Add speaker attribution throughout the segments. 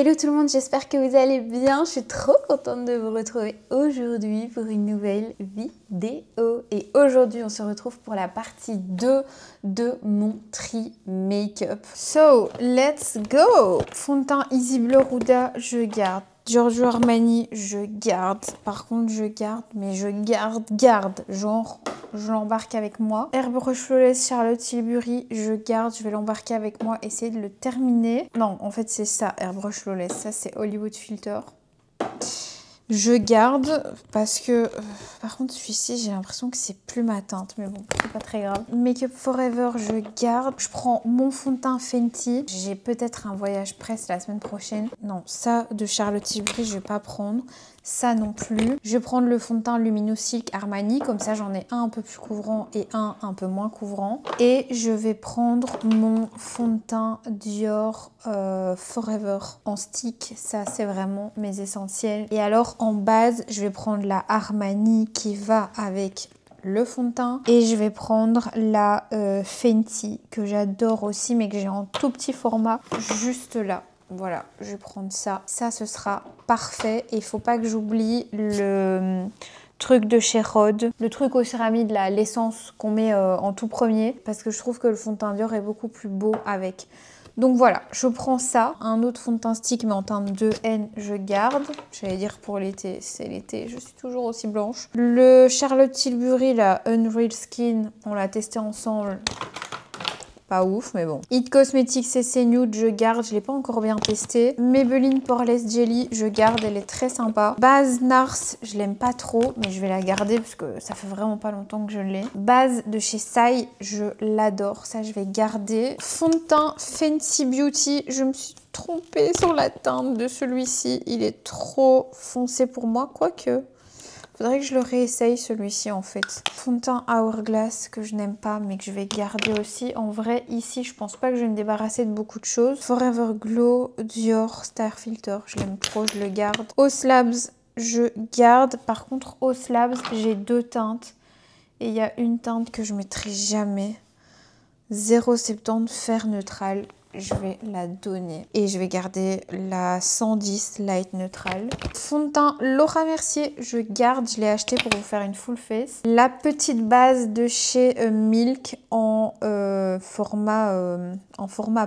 Speaker 1: Hello tout le monde, j'espère que vous allez bien. Je suis trop contente de vous retrouver aujourd'hui pour une nouvelle vidéo. Et aujourd'hui, on se retrouve pour la partie 2 de mon tri make-up. So, let's go! Fond de teint Easy Blur Huda, je garde. Giorgio Armani, je garde. Par contre, je garde, mais je garde. Genre, je l'embarque avec moi. Airbrush Flawless Charlotte Tilbury, je garde. Je vais l'embarquer avec moi, essayer de le terminer. Non, en fait, c'est ça, Airbrush Flawless. Ça, c'est Hollywood Filter. Je garde parce que, par contre, celui-ci, j'ai l'impression que c'est plus ma teinte. Mais bon, c'est pas très grave. Make Up Forever, je garde. Je prends mon fond de teint Fenty. J'ai peut-être un voyage presse la semaine prochaine. Non, ça, de Charlotte Tilbury, je vais pas prendre. Ça non plus. Je vais prendre le fond de teint Luminous Silk Armani. Comme ça, j'en ai un peu plus couvrant et un peu moins couvrant. Et je vais prendre mon fond de teint Dior Forever en stick. Ça, c'est vraiment mes essentiels. Et alors, en base, je vais prendre la Armani qui va avec le fond de teint. Et je vais prendre la Fenty que j'adore aussi, mais que j'ai en tout petit format, juste là. Voilà, je vais prendre ça. Ça, ce sera parfait. Et il faut pas que j'oublie le truc de chez Rhode. Le truc au céramide, là, l'essence qu'on met en tout premier. Parce que je trouve que le fond de teint Dior est beaucoup plus beau avec. Donc voilà, je prends ça. Un autre fond de teint stick, mais en teinte 2N, je garde. J'allais dire pour l'été, c'est l'été. Je suis toujours aussi blanche. Le Charlotte Tilbury, la Unreal Skin, on l'a testé ensemble. Pas ouf, mais bon. It Cosmetics CC Nude, je garde. Je l'ai pas encore bien testé. Maybelline Poreless Jelly, je garde. Elle est très sympa. Base Nars, je l'aime pas trop, mais je vais la garder parce que ça fait vraiment pas longtemps que je l'ai. Base de chez Sai, je l'adore. Ça, je vais garder. Fond de teint Fenty Beauty, je me suis trompée sur la teinte de celui-ci. Il est trop foncé pour moi, quoique... Faudrait que je le réessaye celui-ci en fait. Fond de teint Hourglass que je n'aime pas mais que je vais garder aussi. En vrai ici je pense pas que je vais me débarrasser de beaucoup de choses. Forever Glow Dior Star Filter, je l'aime trop, je le garde. Os Labs, je garde. Par contre Os Labs, j'ai deux teintes. Et il y a une teinte que je mettrai jamais. 0,70 fer neutral. Je vais la donner. Et je vais garder la 110 Light Neutral. Fond de teint Laura Mercier, je garde. Je l'ai acheté pour vous faire une full face. La petite base de chez Milk en format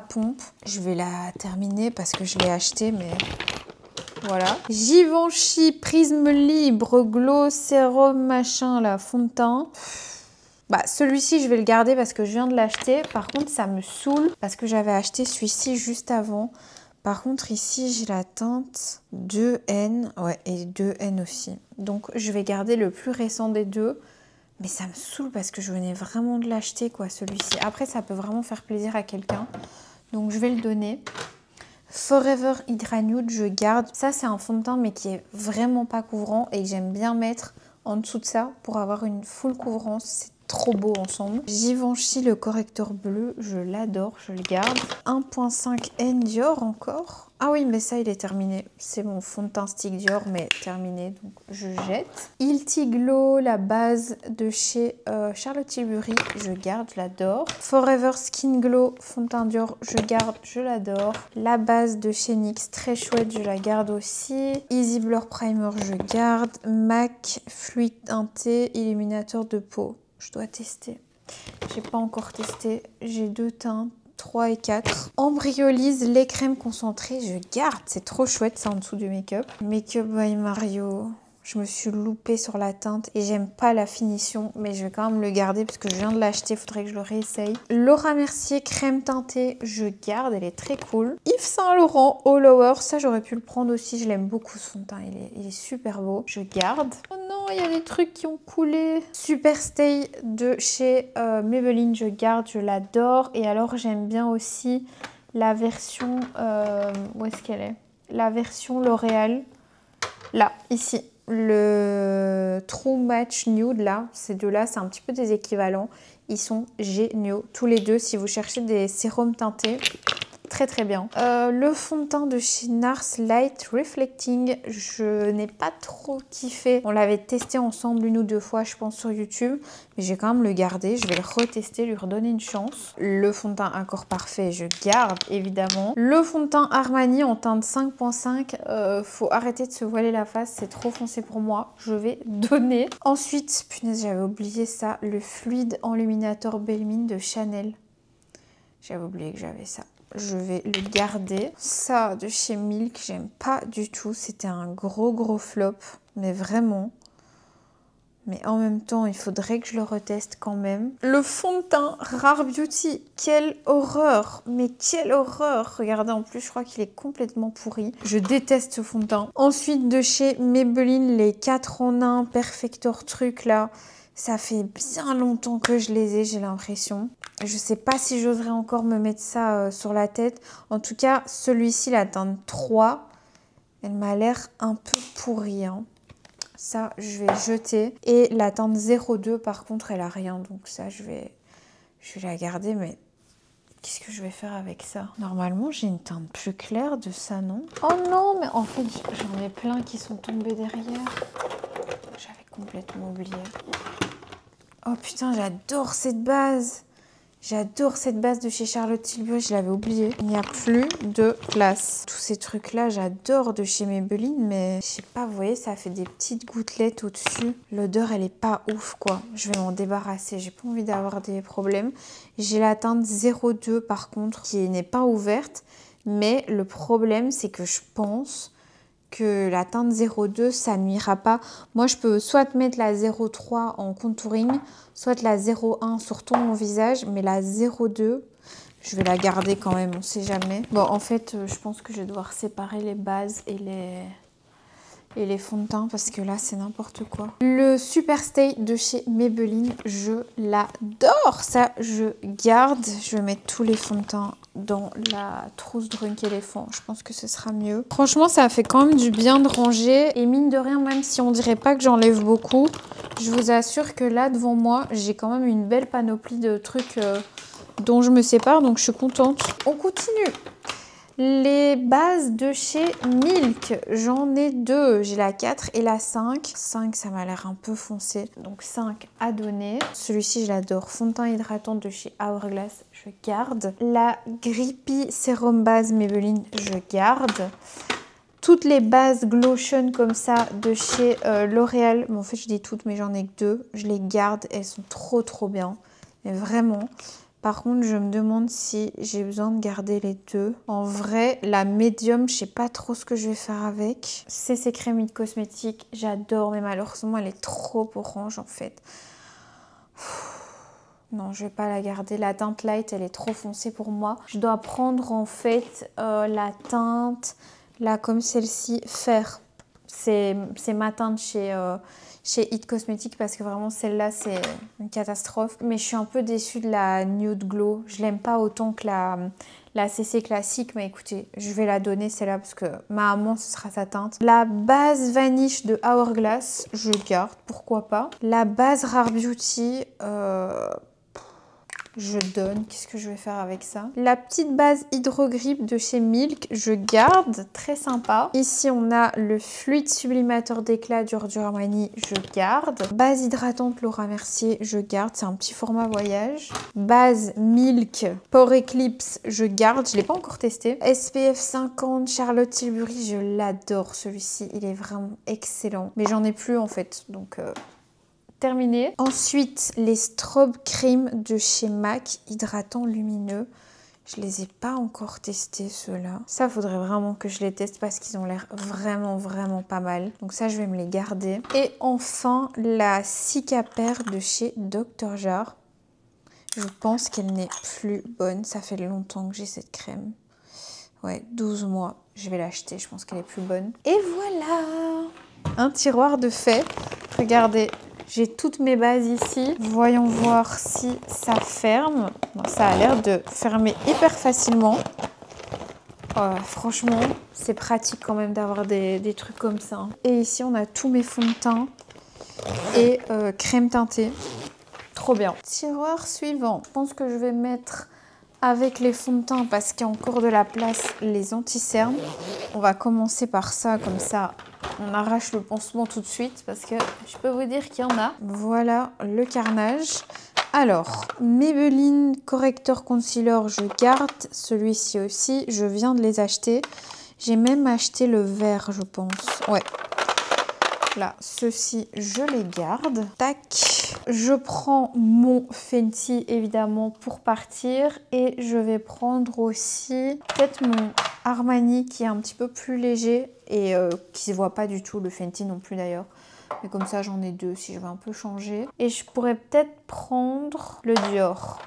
Speaker 1: pompe. Je vais la terminer parce que je l'ai acheté, mais... Voilà. Givenchy Prisme Libre Glow Sérum machin, là, fond de teint. Bah, celui-ci, je vais le garder parce que je viens de l'acheter. Par contre, ça me saoule parce que j'avais acheté celui-ci juste avant. Par contre, ici, j'ai la teinte 2N. Ouais, et 2N aussi. Donc, je vais garder le plus récent des deux. Mais ça me saoule parce que je venais vraiment de l'acheter, quoi, celui-ci. Après, ça peut vraiment faire plaisir à quelqu'un. Donc, je vais le donner. Forever Hydra Nude, je garde. Ça, c'est un fond de teint, mais qui est vraiment pas couvrant et que j'aime bien mettre en dessous de ça pour avoir une full couvrance. C'est trop beau ensemble. Givenchy, le correcteur bleu, je l'adore, je le garde. 1.5 N Dior encore. Ah oui, mais ça, il est terminé. C'est mon fond de teint stick Dior, mais terminé, donc je jette. Ilti Glow, la base de chez Charlotte Tilbury, je garde, je l'adore. Forever Skin Glow, fond de teint Dior, je garde, je l'adore. La base de chez NYX, très chouette, je la garde aussi. Easy Blur Primer, je garde. MAC Fluide Teinté, illuminateur de peau. Je dois tester. J'ai pas encore testé. J'ai deux teintes, 3 et 4. Embryolise les crèmes concentrées, je garde. C'est trop chouette, ça en dessous du make-up. Make-up by Mario. Je me suis loupée sur la teinte et j'aime pas la finition, mais je vais quand même le garder parce que je viens de l'acheter, faudrait que je le réessaye. Laura Mercier crème teintée, je garde, elle est très cool. Yves Saint Laurent All Over, ça j'aurais pu le prendre aussi, je l'aime beaucoup ce fond de teint, il est super beau. Je garde. Oh non, il y a des trucs qui ont coulé. Super Stay de chez Maybelline, je garde, je l'adore. Et alors j'aime bien aussi la version, où est-ce qu'elle est? La version L'Oréal, là, ici. Le True Match Nude là, ces deux-là, c'est un petit peu des équivalents. Ils sont géniaux tous les deux. Si vous cherchez des sérums teintés, très très bien. Le fond de teint de chez NARS Light Reflecting, je n'ai pas trop kiffé. On l'avait testé ensemble une ou deux fois, je pense, sur YouTube. Mais j'ai quand même le gardé. Je vais le retester, lui redonner une chance. Le fond de teint Accord Parfait, je garde évidemment. Le fond de teint Armani en teinte 5.5. Faut arrêter de se voiler la face, c'est trop foncé pour moi. Je vais donner. Ensuite, punaise, j'avais oublié ça. Le fluide enluminator Belmine de Chanel. J'avais oublié que j'avais ça. Je vais le garder. Ça, de chez Milk, j'aime pas du tout. C'était un gros flop. Mais vraiment. Mais en même temps, il faudrait que je le reteste quand même. Le fond de teint Rare Beauty. Quelle horreur. Mais quelle horreur. Regardez, en plus, je crois qu'il est complètement pourri. Je déteste ce fond de teint. Ensuite, de chez Maybelline, les 4 en 1 Perfector trucs là. Ça fait bien longtemps que je les ai, j'ai l'impression. Je sais pas si j'oserais encore me mettre ça sur la tête. En tout cas, celui-ci, la teinte 3, elle m'a l'air un peu pourrie. Hein. Ça, je vais jeter. Et la teinte 02, par contre, elle a rien. Donc ça, je vais la garder. Mais qu'est-ce que je vais faire avec ça? Normalement, j'ai une teinte plus claire de ça, non? Oh non, mais en fait, j'en ai plein qui sont tombés derrière. J'avais complètement oublié. Oh putain, j'adore cette base. J'adore cette base de chez Charlotte Tilbury, je l'avais oubliée. Il n'y a plus de place. Tous ces trucs-là, j'adore de chez Maybelline, mais je sais pas, vous voyez, ça fait des petites gouttelettes au-dessus. L'odeur, elle est pas ouf, quoi. Je vais m'en débarrasser, j'ai pas envie d'avoir des problèmes. J'ai la teinte 02, par contre, qui n'est pas ouverte. Mais le problème, c'est que je pense que la teinte 02, ça nuira pas. Moi, je peux soit mettre la 03 en contouring, soit la 01 sur tout mon visage, mais la 02, je vais la garder quand même, on sait jamais. Bon, en fait, je pense que je vais devoir séparer les bases et les fonds de teint parce que là, c'est n'importe quoi. Le Superstay de chez Maybelline, je l'adore. Ça, je garde. Je vais mettre tous les fonds de teint dans la trousse Drunk Elephant. Je pense que ce sera mieux. Franchement, ça fait quand même du bien de ranger. Et mine de rien, même si on dirait pas que j'enlève beaucoup, je vous assure que là, devant moi, j'ai quand même une belle panoplie de trucs dont je me sépare. Donc, je suis contente. On continue. Les bases de chez Milk, j'en ai deux. J'ai la 4 et la 5. 5, ça m'a l'air un peu foncé. Donc 5 à donner. Celui-ci, je l'adore. Fond de teint hydratant de chez Hourglass, je garde. La Grippy Sérum Base Maybelline, je garde. Toutes les bases Glotion comme ça de chez L'Oréal. Bon, en fait, je dis toutes, mais j'en ai que 2. Je les garde. Elles sont trop bien. Mais vraiment... Par contre, je me demande si j'ai besoin de garder les deux. En vrai, la médium, je sais pas trop ce que je vais faire avec. C'est ces crémides cosmétiques, j'adore, mais malheureusement, elle est trop orange en fait. Non, je vais pas la garder. La teinte light, elle est trop foncée pour moi. Je dois prendre en fait la teinte, là comme celle-ci, fer. C'est ma teinte chez It Cosmetics parce que vraiment celle-là c'est une catastrophe. Mais je suis un peu déçue de la Nude Glow. Je l'aime pas autant que la CC classique. Mais écoutez, je vais la donner celle-là parce que ma maman ce sera sa teinte. La base Vanish de Hourglass, je garde, pourquoi pas. La base Rare Beauty, je donne. Qu'est-ce que je vais faire avec ça? La petite base Hydrogrip de chez Milk, je garde. Très sympa. Ici, on a le fluide sublimateur d'éclat d'Urdure Armani, je garde. Base hydratante Laura Mercier, je garde. C'est un petit format voyage. Base Milk Pore Eclipse, je garde. Je ne l'ai pas encore testé. SPF 50 Charlotte Tilbury, je l'adore celui-ci. Il est vraiment excellent. Mais j'en ai plus en fait, donc... terminé. Ensuite, les Strobe Cream de chez MAC, hydratant lumineux. Je les ai pas encore testés ceux-là. Ça, faudrait vraiment que je les teste parce qu'ils ont l'air vraiment pas mal. Donc ça, je vais me les garder. Et enfin, la Cicapair de chez Dr. Jart. Je pense qu'elle n'est plus bonne. Ça fait longtemps que j'ai cette crème. Ouais, 12 mois. Je vais l'acheter. Je pense qu'elle est plus bonne. Et voilà! Un tiroir de fait. Regardez. J'ai toutes mes bases ici. Voyons voir si ça ferme. Bon, ça a l'air de fermer hyper facilement. Franchement, c'est pratique quand même d'avoir des trucs comme ça. Et ici, on a tous mes fonds de teint et crème teintée. Trop bien. Tiroir suivant. Je pense que je vais mettre avec les fonds de teint parce qu'il y a encore de la place, les anti-cernes. On va commencer par ça, comme ça on arrache le pansement tout de suite parce que je peux vous dire qu'il y en a. Voilà le carnage. Alors, Maybelline Corrector Concealer, je garde celui-ci aussi. Je viens de les acheter. J'ai même acheté le vert, je pense. Ouais. Là, ceux-ci, je les garde. Tac. Je prends mon Fenty, évidemment, pour partir. Et je vais prendre aussi peut-être mon Armani qui est un petit peu plus léger et qui se voit pas du tout, le Fenty non plus d'ailleurs. Mais comme ça, j'en ai deux si je veux un peu changer. Et je pourrais peut-être prendre le Dior.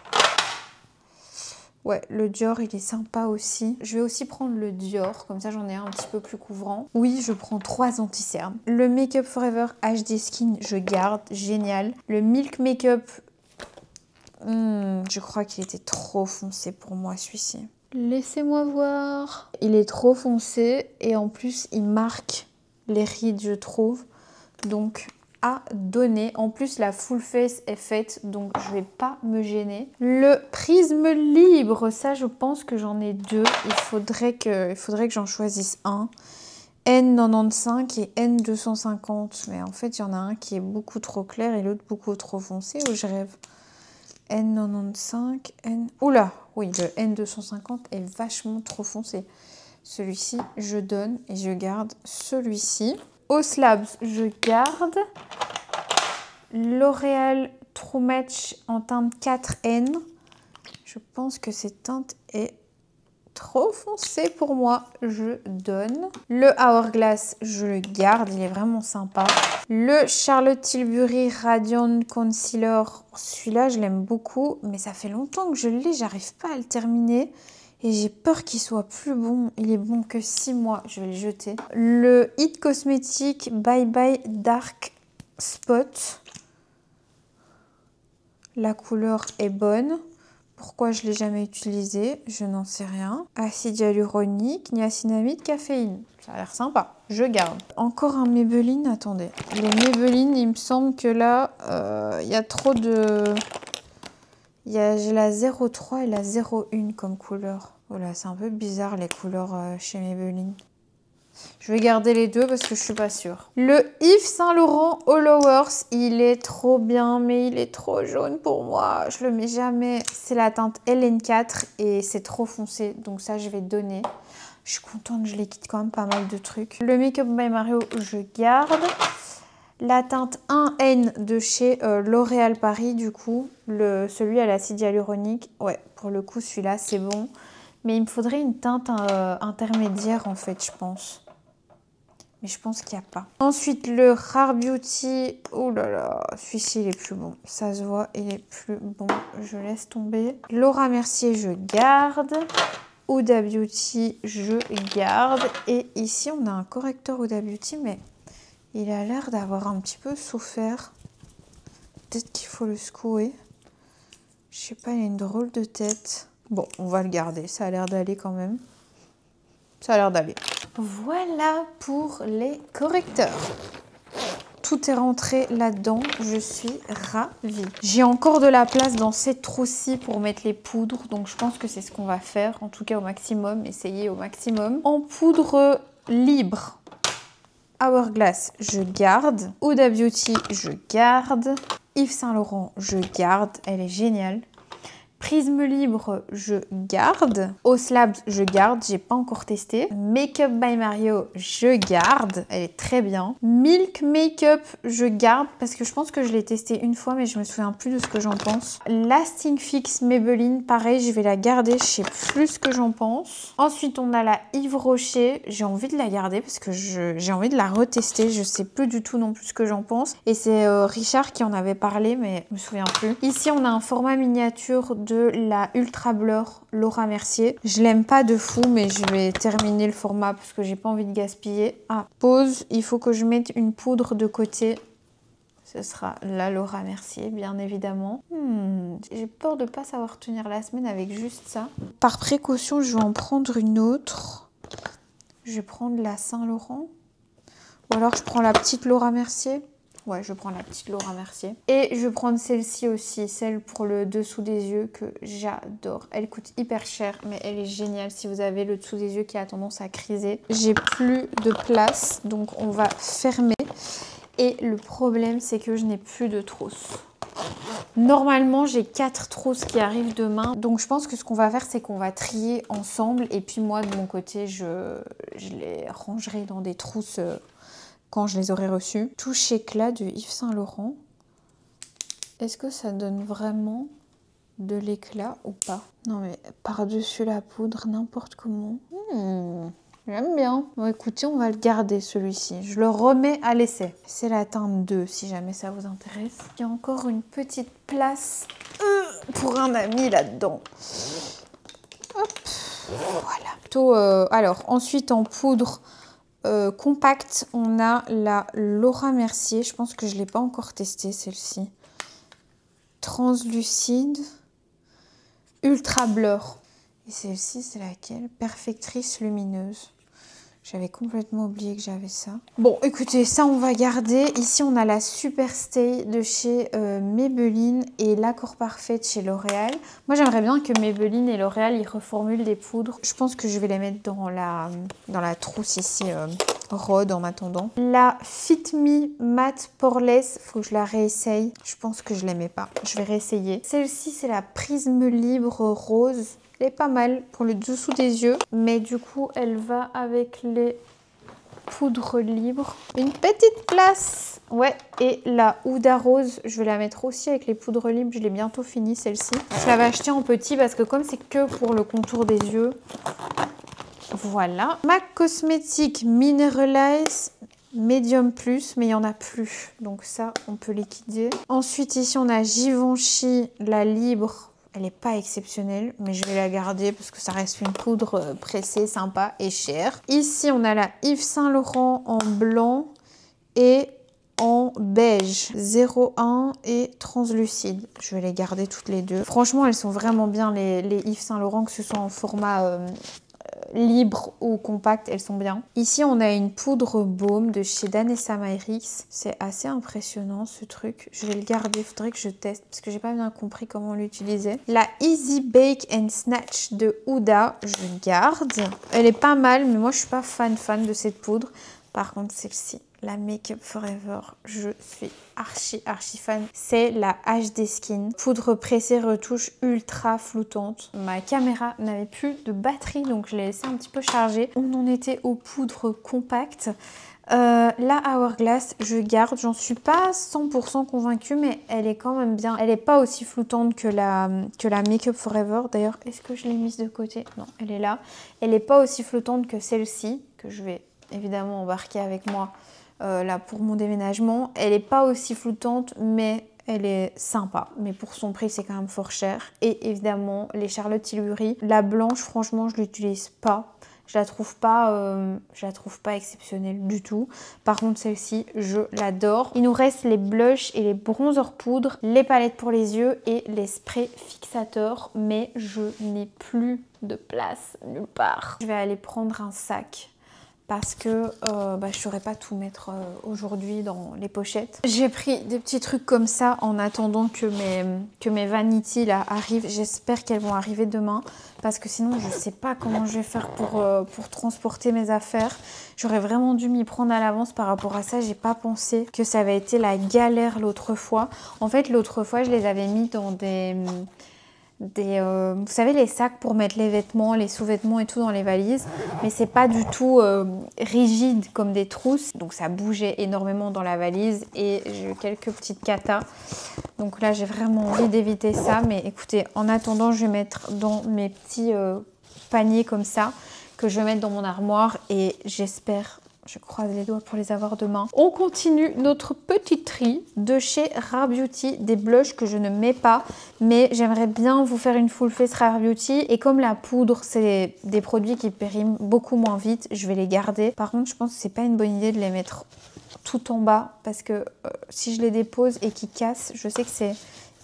Speaker 1: Ouais, le Dior, il est sympa aussi. Je vais aussi prendre le Dior, comme ça j'en ai un petit peu plus couvrant. Oui, je prends 3 anti-cernes. Le Make Up Forever HD Skin, je garde, génial. Le Milk Makeup, je crois qu'il était trop foncé pour moi celui-ci. Laissez-moi voir. Il est trop foncé et en plus, il marque les rides, je trouve. Donc, à donner. En plus, la full face est faite, donc je vais pas me gêner. Le prisme libre, ça, je pense que j'en ai deux. Il faudrait que j'en choisisse un. N95 et N250. Mais en fait, il y en a un qui est beaucoup trop clair et l'autre beaucoup trop foncé. Ou je rêve. N95, Oula, oui, le N250 est vachement trop foncé. Celui-ci, je donne et je garde celui-ci. Os Labs, je garde. L'Oréal True Match en teinte 4N. Je pense que cette teinte est trop foncée pour moi. Je donne. Le Hourglass, je le garde. Il est vraiment sympa. Le Charlotte Tilbury Radiant Concealer. Celui-là, je l'aime beaucoup. Mais ça fait longtemps que je l'ai. J'arrive pas à le terminer. Et j'ai peur qu'il soit plus bon. Il est bon que 6 mois. Je vais le jeter. Le It Cosmetics Bye Bye Dark Spot. La couleur est bonne. Pourquoi je ne l'ai jamais utilisé? Je n'en sais rien. Acide hyaluronique, niacinamide, caféine. Ça a l'air sympa. Je garde. Encore un Maybelline. Attendez. Les Maybelline, il me semble que là, il y a trop de... J'ai la 03 et la 01 comme couleur. Voilà, c'est un peu bizarre les couleurs chez Maybelline. Je vais garder les deux parce que je suis pas sûre. Le Yves Saint Laurent All Hours, il est trop bien, mais il est trop jaune pour moi. Je le mets jamais. C'est la teinte LN4 et c'est trop foncé. Donc ça, je vais donner. Je suis contente, je les quitte quand même pas mal de trucs. Le Make Up by Mario, je garde. La teinte 1N de chez L'Oréal Paris, du coup. Celui à l'acide hyaluronique. Ouais, pour le coup, celui-là, c'est bon. Mais il me faudrait une teinte intermédiaire, en fait, je pense. Mais je pense qu'il n'y a pas. Ensuite, le Rare Beauty. Oh là là, celui-ci, il est plus bon. Ça se voit, il est plus bon. Je laisse tomber. Laura Mercier, je garde. Huda Beauty, je garde. Et ici, on a un correcteur Huda Beauty, mais il a l'air d'avoir un petit peu souffert. Peut-être qu'il faut le secouer. Je sais pas, il a une drôle de tête. Bon, on va le garder. Ça a l'air d'aller quand même. Ça a l'air d'aller. Voilà pour les correcteurs. Tout est rentré là-dedans. Je suis ravie. J'ai encore de la place dans cette trousse-ci pour mettre les poudres. Donc, je pense que c'est ce qu'on va faire. En tout cas, au maximum. Essayer au maximum. En poudre libre. Hourglass, je garde. Huda Beauty, je garde. Yves Saint Laurent, je garde. Elle est géniale. Prisme libre, je garde. Os Labs, je garde. J'ai pas encore testé. Make Up by Mario, je garde. Elle est très bien. Milk Makeup, je garde parce que je pense que je l'ai testé une fois, mais je me souviens plus de ce que j'en pense. Lasting Fix Maybelline, pareil, je vais la garder. Je sais plus ce que j'en pense. Ensuite, on a la Yves Rocher. J'ai envie de la garder parce que j'ai envie de la retester. Je sais plus du tout non plus ce que j'en pense. Et c'est Richard qui en avait parlé, mais je me souviens plus. Ici, on a un format miniature de la Ultra Blur Laura Mercier. Je l'aime pas de fou, mais je vais terminer le format parce que j'ai pas envie de gaspiller. Ah, pause, il faut que je mette une poudre de côté. Ce sera la Laura Mercier, bien évidemment. J'ai peur de pas savoir tenir la semaine avec juste ça. Par précaution, je vais en prendre une autre. Je vais prendre la Saint Laurent. Ou alors je prends la petite Laura Mercier. Ouais, je prends la petite Laura Mercier. Et je vais prendre celle-ci aussi, celle pour le dessous des yeux que j'adore. Elle coûte hyper cher, mais elle est géniale si vous avez le dessous des yeux qui a tendance à criser. J'ai plus de place, donc on va fermer. Et le problème, c'est que je n'ai plus de trousse. Normalement, j'ai 4 trousses qui arrivent demain. Donc, je pense que ce qu'on va faire, c'est qu'on va trier ensemble. Et puis, moi, de mon côté, je les rangerai dans des trousses quand je les aurai reçues. Touche éclat de Yves Saint Laurent. Est-ce que ça donne vraiment de l'éclat ou pas? Non, mais par-dessus la poudre, n'importe comment. J'aime bien. Bon, écoutez, on va le garder celui-ci. Je le remets à l'essai. C'est la teinte 2 si jamais ça vous intéresse. Il y a encore une petite place pour un ami là-dedans. Hop, voilà. Plutôt, alors, ensuite en poudre compacte, on a la Laura Mercier. Je pense que je ne l'ai pas encore testée celle-ci. Translucide, ultra blur. Et celle-ci, c'est laquelle? Perfectrice lumineuse. J'avais complètement oublié que j'avais ça. Bon, écoutez, ça, on va garder. Ici, on a la Super Stay de chez Maybelline et l'Accord Parfait de chez L'Oréal. Moi, j'aimerais bien que Maybelline et L'Oréal, ils reformulent des poudres. Je pense que je vais les mettre dans la trousse ici, Rod, en attendant. La Fit Me Matte Poreless, faut que je la réessaye. Je pense que je l'aimais pas. Je vais réessayer. Celle-ci, c'est la Prisme Libre Rose. Elle est pas mal pour le dessous des yeux, mais du coup, elle va avec les poudres libres. Une petite place. Ouais, et la Huda Rose, je vais la mettre aussi avec les poudres libres. Je l'ai bientôt fini, celle-ci. Je l'avais achetée en petit parce que comme c'est que pour le contour des yeux, voilà. MAC Cosmetics Mineralize Medium Plus, mais il n'y en a plus. Donc ça, on peut liquider. Ensuite, ici, on a Givenchy, la Libre. Elle n'est pas exceptionnelle, mais je vais la garder parce que ça reste une poudre pressée, sympa et chère. Ici, on a la Yves Saint Laurent en blanc et en beige. 01 et translucide. Je vais les garder toutes les deux. Franchement, elles sont vraiment bien, les Yves Saint Laurent, que ce soit en format libre ou compact, elles sont bien. Ici, on a une poudre baume de chez Danessa Myricks. C'est assez impressionnant ce truc. Je vais le garder, il faudrait que je teste parce que j'ai pas bien compris comment l'utiliser. La Easy Bake and Snatch de Huda, je garde. Elle est pas mal, mais moi je suis pas fan de cette poudre. Par contre, celle-ci, la Make Up Forever, je suis archi fan. C'est la HD Skin. Poudre pressée retouche ultra floutante. Ma caméra n'avait plus de batterie, donc je l'ai laissé un petit peu chargée. On en était aux poudres compactes. La Hourglass, je garde. J'en suis pas 100% convaincue, mais elle est quand même bien. Elle n'est pas aussi floutante que la Make Up Forever. D'ailleurs, est-ce que je l'ai mise de côté? Non, elle est là. Elle n'est pas aussi flottante que celle-ci, que je vais évidemment embarquer avec moi là pour mon déménagement. Elle n'est pas aussi floutante, mais elle est sympa. Mais pour son prix, c'est quand même fort cher. Et évidemment, les Charlotte Tilbury. La blanche, franchement, je l'utilise pas. Je la trouve pas exceptionnelle du tout. Par contre, celle-ci, je l'adore. Il nous reste les blushs et les bronzers poudre, les palettes pour les yeux et les sprays fixateurs. Mais je n'ai plus de place nulle part. Je vais aller prendre un sac parce que je ne saurais pas tout mettre aujourd'hui dans les pochettes. J'ai pris des petits trucs comme ça en attendant que mes Vanity là arrivent. J'espère qu'elles vont arriver demain parce que sinon je ne sais pas comment je vais faire pour transporter mes affaires. J'aurais vraiment dû m'y prendre à l'avance par rapport à ça. J'ai pas pensé que ça avait été la galère l'autre fois. En fait, l'autre fois, je les avais mis dans vous savez, les sacs pour mettre les vêtements, les sous-vêtements et tout dans les valises, mais c'est pas du tout rigide comme des trousses, donc ça bougeait énormément dans la valise et j'ai eu quelques petites catas, donc là j'ai vraiment envie d'éviter ça. Mais écoutez, en attendant, je vais mettre dans mes petits paniers comme ça que je vais mettre dans mon armoire et j'espère, je croise les doigts pour les avoir demain. On continue notre petit tri de chez Rare Beauty, des blushs que je ne mets pas, mais j'aimerais bien vous faire une full face Rare Beauty. Et comme la poudre, c'est des produits qui périment beaucoup moins vite, je vais les garder. Par contre, je pense que c'est pas une bonne idée de les mettre tout en bas parce que si je les dépose et qu'ils cassent, je sais que c'est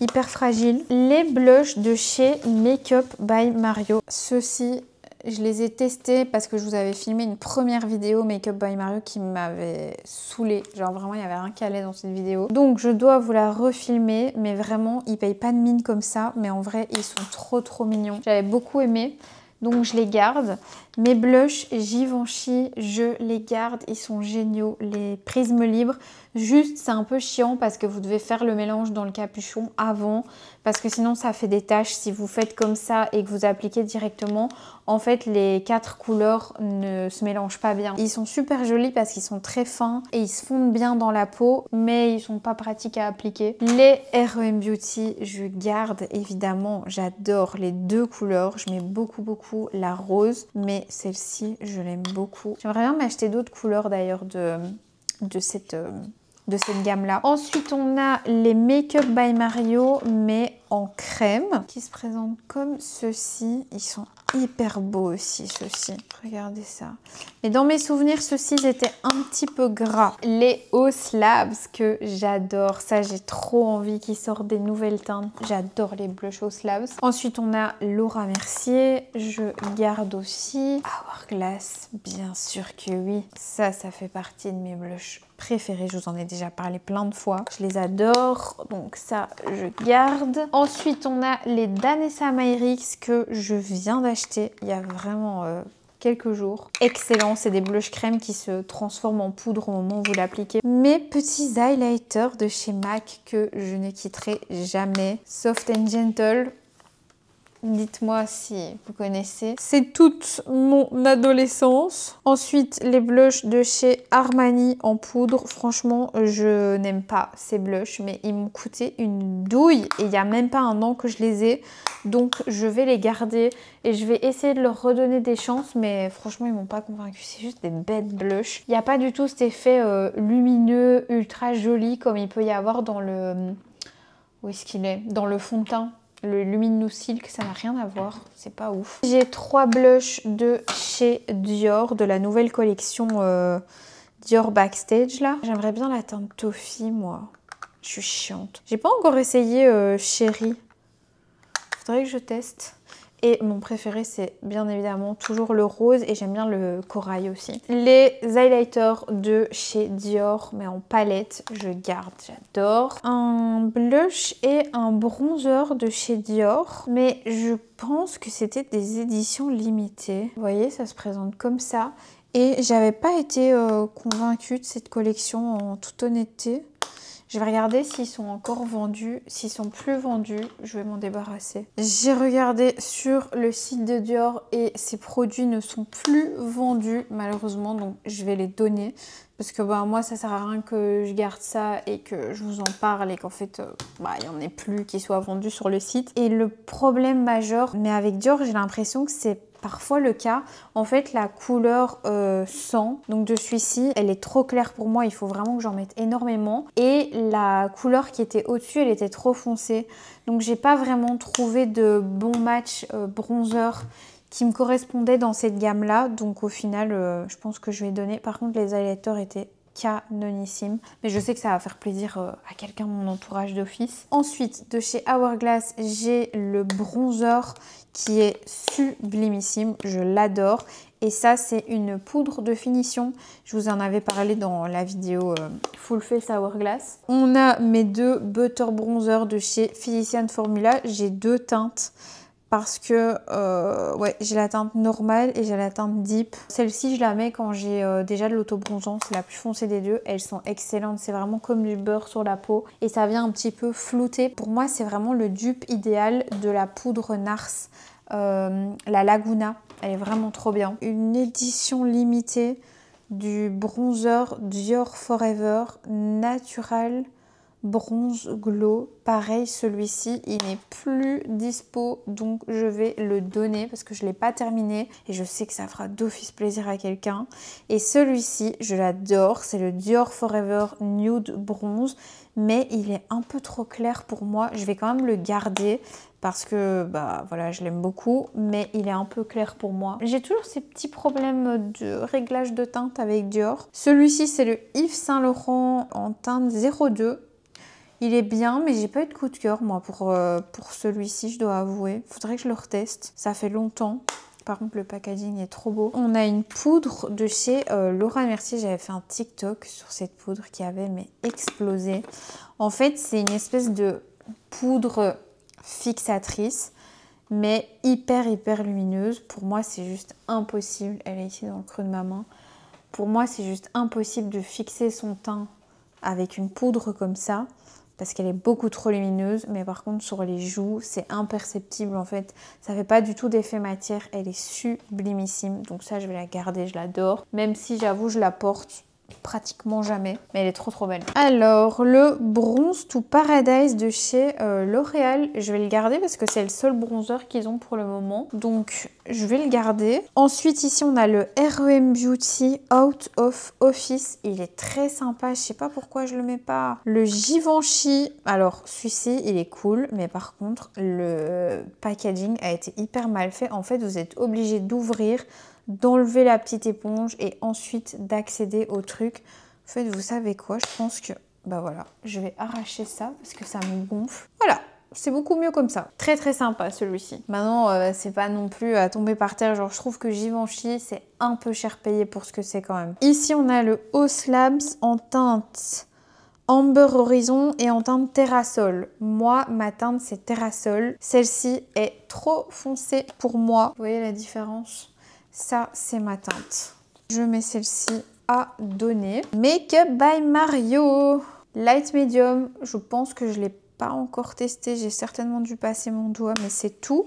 Speaker 1: hyper fragile. Les blushs de chez Make Up by Mario. Ceux-ci, Je les ai testés parce que je vous avais filmé une première vidéo Make-up by Mario qui m'avait saoulée. Genre vraiment, il n'y avait rien qui allait dans cette vidéo. Donc je dois vous la refilmer, mais vraiment, ils payent pas de mine comme ça. Mais en vrai, ils sont trop mignons. J'avais beaucoup aimé. Donc je les garde. Mes blushs Givenchy, je les garde. Ils sont géniaux. Les prismes libres. Juste, c'est un peu chiant parce que vous devez faire le mélange dans le capuchon avant. Parce que sinon, ça fait des taches. Si vous faites comme ça et que vous appliquez directement, en fait, les 4 couleurs ne se mélangent pas bien. Ils sont super jolis parce qu'ils sont très fins et ils se fondent bien dans la peau. Mais ils sont pas pratiques à appliquer. Les R.E.M. Beauty, je garde évidemment. J'adore les 2 couleurs. Je mets beaucoup la rose. Mais celle-ci, je l'aime beaucoup. J'aimerais bien m'acheter d'autres couleurs d'ailleurs de cette gamme là. Ensuite on a les Make-up by Mario mais en crème qui se présentent comme ceci. Ils sont hyper beaux aussi ceux-ci. Regardez ça. Mais dans mes souvenirs ceux-ci étaient un petit peu gras. Les Haus Labs que j'adore. Ça j'ai trop envie qu'ils sortent des nouvelles teintes. J'adore les blushs Haus Labs. Ensuite on a Laura Mercier. Je garde aussi Hourglass. Bien sûr que oui. Ça fait partie de mes blushs préférés. Je vous en ai déjà parlé plein de fois. Je les adore. Donc ça je garde. Ensuite on a les Danessa Myrix que je viens d'acheter il y a vraiment quelques jours. Excellent, c'est des blushs crème qui se transforment en poudre au moment où vous l'appliquez. Mes petits highlighters de chez MAC que je ne quitterai jamais. Soft and Gentle. Dites-moi si vous connaissez. C'est toute mon adolescence. Ensuite, les blushs de chez Armani en poudre. Franchement, je n'aime pas ces blushs, mais ils m'ont coûté une douille. Et il n'y a même pas un an que je les ai. Donc, je vais les garder et je vais essayer de leur redonner des chances. Mais franchement, ils m'ont pas convaincu. C'est juste des bêtes blushs. Il n'y a pas du tout cet effet lumineux, ultra joli comme il peut y avoir dans le... Où est-ce qu'il est? Dans le fond de teint. Le Luminous Silk, ça n'a rien à voir, c'est pas ouf. J'ai 3 blushs de chez Dior, de la nouvelle collection Dior Backstage là. J'aimerais bien la teinte Toffee, moi. Je suis chiante. J'ai pas encore essayé Chérie. Faudrait que je teste. Et mon préféré, c'est bien évidemment toujours le rose et j'aime bien le corail aussi. Les highlighters de chez Dior, mais en palette, je garde, j'adore. Un blush et un bronzer de chez Dior, mais je pense que c'était des éditions limitées. Vous voyez, ça se présente comme ça. Et j'avais pas été convaincue de cette collection en toute honnêteté. Je vais regarder s'ils sont encore vendus. S'ils sont plus vendus, je vais m'en débarrasser. J'ai regardé sur le site de Dior et ces produits ne sont plus vendus malheureusement. Donc je vais les donner. Parce que moi ça sert à rien que je garde ça et que je vous en parle et qu'en fait il n'y en ait plus qui soient vendus sur le site. Et le problème majeur, mais avec Dior j'ai l'impression que c'est parfois le cas. En fait, la couleur 100, donc de celui-ci, elle est trop claire pour moi. Il faut vraiment que j'en mette énormément. Et la couleur qui était au-dessus, elle était trop foncée. Donc, j'ai pas vraiment trouvé de bon match bronzer qui me correspondait dans cette gamme-là. Donc, au final, je pense que je vais donner. Par contre, les highlighters étaient canonissime, mais je sais que ça va faire plaisir à quelqu'un de mon entourage d'office. Ensuite, de chez Hourglass, j'ai le bronzer qui est sublimissime, je l'adore. Et ça, c'est une poudre de finition. Je vous en avais parlé dans la vidéo Full Face Hourglass. On a mes 2 butter bronzers de chez Physicians Formula. J'ai 2 teintes. Parce que ouais, j'ai la teinte normale et j'ai la teinte deep. Celle-ci, je la mets quand j'ai déjà de l'auto-bronzant. C'est la plus foncée des deux. Elles sont excellentes. C'est vraiment comme du beurre sur la peau. Et ça vient un petit peu flouter. Pour moi, c'est vraiment le dupe idéal de la poudre Nars. La Laguna. Elle est vraiment trop bien. Une édition limitée du bronzer Dior Forever Natural Bronze Glow. Pareil, celui-ci, il n'est plus dispo, donc je vais le donner parce que je ne l'ai pas terminé et je sais que ça fera d'office plaisir à quelqu'un. Et celui-ci, je l'adore, c'est le Dior Forever Nude Bronze, mais il est un peu trop clair pour moi. Je vais quand même le garder parce que voilà, je l'aime beaucoup, mais il est un peu clair pour moi. J'ai toujours ces petits problèmes de réglage de teinte avec Dior. Celui-ci, c'est le Yves Saint Laurent en teinte 02. Il est bien, mais j'ai pas eu de coup de cœur moi pour celui-ci, je dois avouer. Faudrait que je le reteste. Ça fait longtemps Par contre, le packaging est trop beau. On a une poudre de chez Laura Mercier. J'avais fait un TikTok sur cette poudre qui avait explosé. En fait, c'est une espèce de poudre fixatrice, mais hyper lumineuse. Pour moi, c'est juste impossible. Elle est ici dans le creux de ma main. Pour moi, c'est juste impossible de fixer son teint avec une poudre comme ça, parce qu'elle est beaucoup trop lumineuse. Mais par contre, sur les joues, c'est imperceptible en fait. Ça fait pas du tout d'effet matière. Elle est sublimissime. Donc ça, je vais la garder, je l'adore. Même si j'avoue, je la porte pratiquement jamais, mais elle est trop belle. Alors le Bronze to Paradise de chez L'Oréal, je vais le garder parce que c'est le seul bronzer qu'ils ont pour le moment, donc je vais le garder. Ensuite ici on a le REM Beauty Out of Office, il est très sympa, je sais pas pourquoi je le mets pas. Le Givenchy, alors celui-ci il est cool, mais par contre le packaging a été hyper mal fait. En fait vous êtes obligé d'ouvrir, d'enlever la petite éponge et ensuite d'accéder au truc. En fait, vous savez quoi? Je pense que, bah voilà, je vais arracher ça parce que ça me gonfle. Voilà, c'est beaucoup mieux comme ça. Très sympa celui-ci. Maintenant, c'est pas non plus à tomber par terre. Genre, je trouve que Givenchy, c'est un peu cher payé pour ce que c'est quand même. Ici, on a le Haus Labs en teinte Amber Horizon et en teinte Terrasol. Moi, ma teinte, c'est Terrasol. Celle-ci est trop foncée pour moi. Vous voyez la différence? Ça, c'est ma teinte. Je mets celle-ci à donner. Make-up by Mario. Light Medium. Je pense que je ne l'ai pas encore testé. J'ai certainement dû passer mon doigt, mais c'est tout.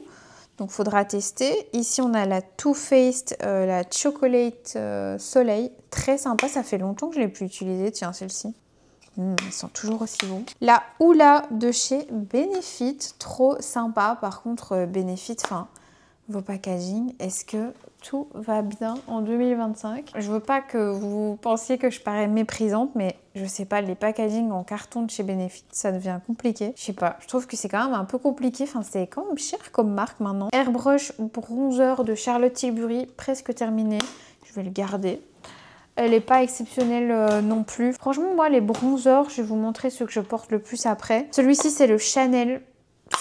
Speaker 1: Donc, il faudra tester. Ici, on a la Too Faced, la Chocolate Soleil. Très sympa. Ça fait longtemps que je ne l'ai plus utilisée. Tiens, celle-ci. Ils sont toujours aussi bons. La Hoola de chez Benefit. Trop sympa. Par contre, Benefit, enfin... vos packaging, est-ce que tout va bien en 2025? Je veux pas que vous pensiez que je parais méprisante, mais je sais pas, les packaging en carton de chez Benefit, ça devient compliqué. Je sais pas, je trouve que c'est quand même un peu compliqué, enfin c'est quand même cher comme marque maintenant. Airbrush Bronzer de Charlotte Tilbury, presque terminé, je vais le garder. Elle n'est pas exceptionnelle non plus. Franchement, moi, les bronzers, je vais vous montrer ceux que je porte le plus après. Celui-ci, c'est le Chanel,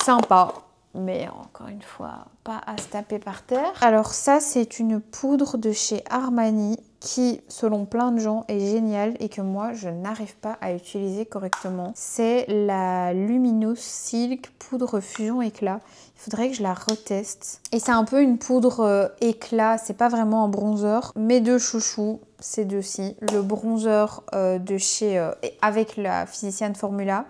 Speaker 1: sympa. Mais encore une fois, pas à se taper par terre. Alors ça, c'est une poudre de chez Armani qui, selon plein de gens, est géniale et que moi, je n'arrive pas à utiliser correctement. C'est la Luminous Silk Poudre Fusion Éclat. Il faudrait que je la reteste. Et c'est un peu une poudre éclat, c'est pas vraiment un bronzer. Mes deux chouchous, ces deux-ci. Le bronzer de chez... avec la Physician Formula.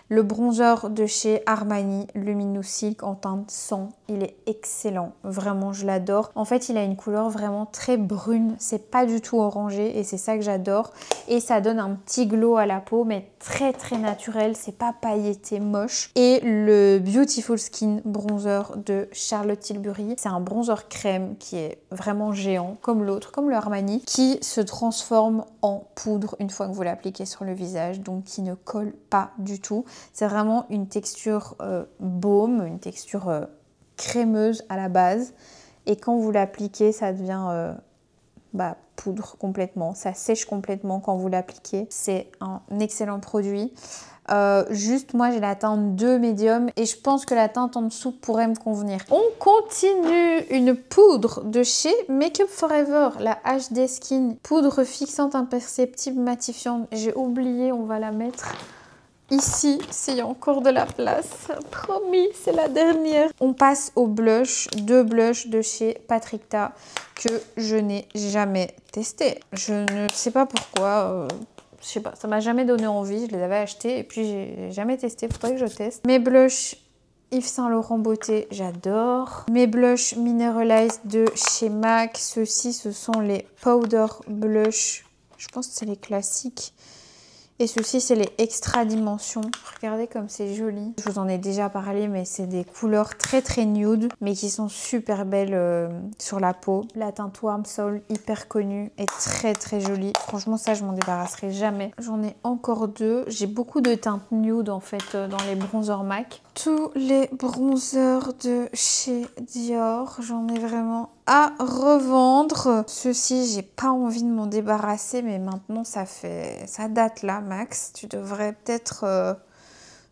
Speaker 1: Le bronzer de chez Armani, Luminous Silk en teinte 100, il est excellent, vraiment je l'adore. En fait il a une couleur vraiment très brune, c'est pas du tout orangé et c'est ça que j'adore. Et ça donne un petit glow à la peau mais très naturel, c'est pas pailleté moche. Et le Beautiful Skin bronzer de Charlotte Tilbury, c'est un bronzer crème qui est vraiment géant comme l'autre, comme le Armani, qui se transforme en poudre une fois que vous l'appliquez sur le visage, donc qui ne colle pas du tout. C'est vraiment une texture baume, une texture crémeuse à la base. Et quand vous l'appliquez, ça devient poudre complètement. Ça sèche complètement quand vous l'appliquez. C'est un excellent produit. Juste moi j'ai la teinte 2 médium et je pense que la teinte en dessous pourrait me convenir. On continue, une poudre de chez Make Up Forever, la HD Skin, poudre fixante imperceptible matifiante. J'ai oublié, on va la mettre ici, s'il y a encore de la place. Promis, c'est la dernière. On passe au blush, deux blushs de chez Patrick Ta que je n'ai jamais testé. Je ne sais pas pourquoi. Je sais pas, ça m'a jamais donné envie. Je les avais achetés et puis j'ai jamais testé. Faudrait que je teste. Mes blushs Yves Saint Laurent Beauté, j'adore. Mes blushs Mineralize de chez MAC. Ceux-ci, ce sont les Powder Blush. Je pense que c'est les classiques. Et ceux-ci, c'est les Extra Dimension. Regardez comme c'est joli. Je vous en ai déjà parlé, mais c'est des couleurs très nude, mais qui sont super belles sur la peau. La teinte Warm Soul, hyper connue, est très jolie. Franchement, ça, je m'en débarrasserai jamais. J'en ai encore deux. J'ai beaucoup de teintes nude, en fait, dans les bronzers MAC. Tous les bronzers de chez Dior, j'en ai vraiment à revendre. Ceux-ci, j'ai pas envie de m'en débarrasser, mais maintenant ça date là, Max. Tu devrais peut-être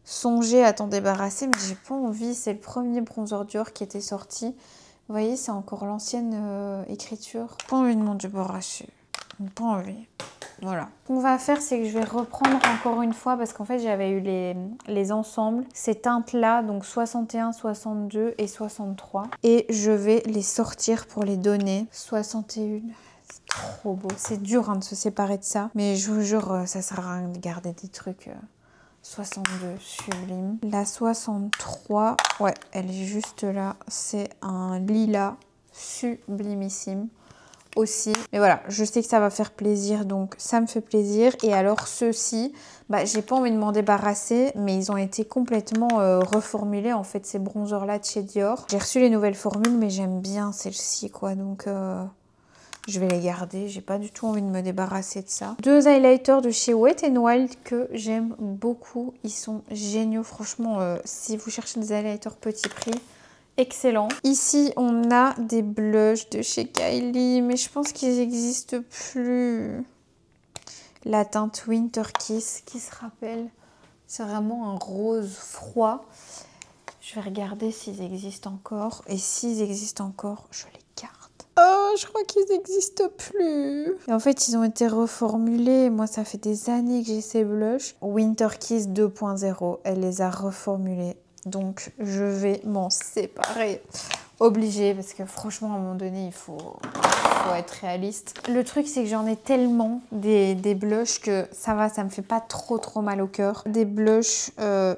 Speaker 1: songer à t'en débarrasser, mais j'ai pas envie. C'est le premier bronzer Dior qui était sorti, Vous voyez, c'est encore l'ancienne écriture. Pas envie de m'en débarrasser. Pas envie. Voilà. Ce qu'on va faire, c'est que je vais reprendre encore une fois parce qu'en fait, j'avais eu les ensembles. Ces teintes-là, donc 61, 62 et 63. Et je vais les sortir pour les donner. 61. C'est trop beau. C'est dur hein, de se séparer de ça. Mais je vous jure, ça sert à rien de garder des trucs... 62, sublime. La 63, ouais, elle est juste là. C'est un lilas sublimissime aussi. Mais voilà, je sais que ça va faire plaisir, donc ça me fait plaisir. Et alors ceux-ci, bah, j'ai pas envie de m'en débarrasser, mais ils ont été complètement reformulés, en fait, ces bronzers-là de chez Dior. J'ai reçu les nouvelles formules, mais j'aime bien celle-ci, quoi, donc... je vais les garder, j'ai pas du tout envie de me débarrasser de ça. Deux highlighters de chez Wet n Wild que j'aime beaucoup. Ils sont géniaux, franchement, si vous cherchez des highlighters petit prix, excellent. Ici, on a des blushs de chez Kylie, mais je pense qu'ils n'existent plus. La teinte Winter Kiss qui se rappelle. C'est vraiment un rose froid. Je vais regarder s'ils existent encore. Et s'ils existent encore, je les garde. Oh, je crois qu'ils n'existent plus. Et en fait, ils ont été reformulés. Moi, ça fait des années que j'ai ces blushs. Winter Kiss 2.0, elle les a reformulés. Donc, je vais m'en séparer. Obligée, parce que franchement, à un moment donné, il faut être réaliste. Le truc, c'est que j'en ai tellement des blushs que ça va, ça me fait pas trop mal au cœur. Des blushs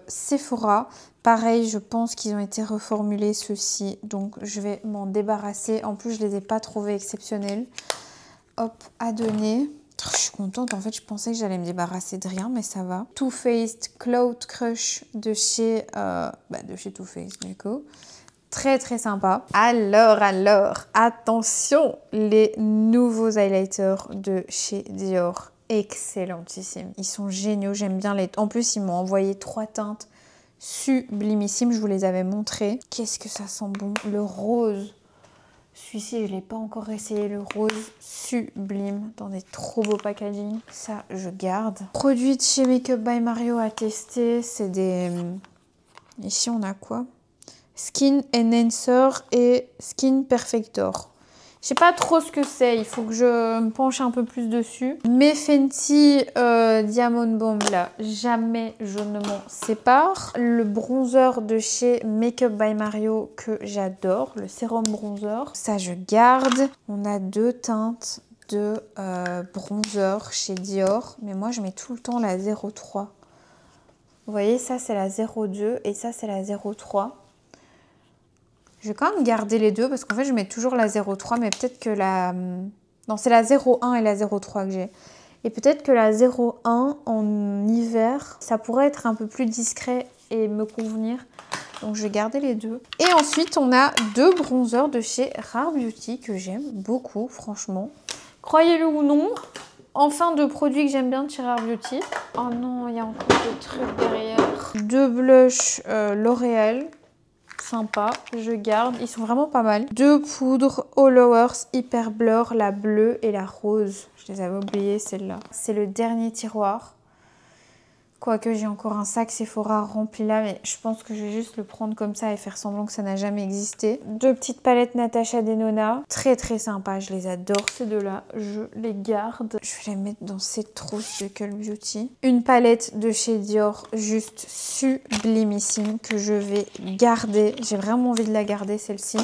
Speaker 1: Sephora. Pareil, je pense qu'ils ont été reformulés, ceux-ci. Donc, je vais m'en débarrasser. En plus, je les ai pas trouvés exceptionnels. Hop, à donner. Je suis contente. En fait, je pensais que j'allais me débarrasser de rien, mais ça va. Too Faced Cloud Crush de chez Too Faced, du coup. Très sympa. Alors, attention, les nouveaux highlighters de chez Dior. Excellentissime. Ils sont géniaux, j'aime bien les... En plus, ils m'ont envoyé 3 teintes sublimissimes, je vous les avais montrées. Qu'est-ce que ça sent bon. Le rose. Celui-ci, je ne l'ai pas encore essayé. Le rose sublime dans des trop beaux packaging. Ça, je garde. Produit de chez Makeup by Mario à tester. C'est des... Ici, on a quoi? Skin Enhancer et Skin Perfector. Je sais pas trop ce que c'est, il faut que je me penche un peu plus dessus. Mes Fenty Diamond Bomb là, jamais je ne m'en sépare. Le bronzer de chez Makeup by Mario que j'adore, le sérum bronzer. Ça je garde. On a 2 teintes de bronzer chez Dior, mais moi je mets tout le temps la 03. Vous voyez, ça c'est la 02 et ça c'est la 03. Je vais quand même garder les deux parce qu'en fait, je mets toujours la 03, mais peut-être que la... Non, c'est la 01 et la 03 que j'ai. Et peut-être que la 01 en hiver, ça pourrait être un peu plus discret et me convenir. Donc, je vais garder les deux. Et ensuite, on a 2 bronzers de chez Rare Beauty que j'aime beaucoup, franchement. Croyez-le ou non, enfin 2 produits que j'aime bien de chez Rare Beauty. Oh non, il y a encore des trucs derrière. 2 blushs L'Oréal. Sympa, je garde, ils sont vraiment pas mal. 2 poudres All Hours Hyper Blur, la bleue et la rose. Je les avais oubliées celle-là. C'est le dernier tiroir. Quoique j'ai encore un sac Sephora rempli là, mais je pense que je vais juste le prendre comme ça et faire semblant que ça n'a jamais existé. 2 petites palettes Natasha Denona. Très sympa, je les adore ces deux-là. Je les garde. Je vais les mettre dans cette trousse de Cult Beauty. Une palette de chez Dior, juste sublimissime, que je vais garder. J'ai vraiment envie de la garder celle-ci.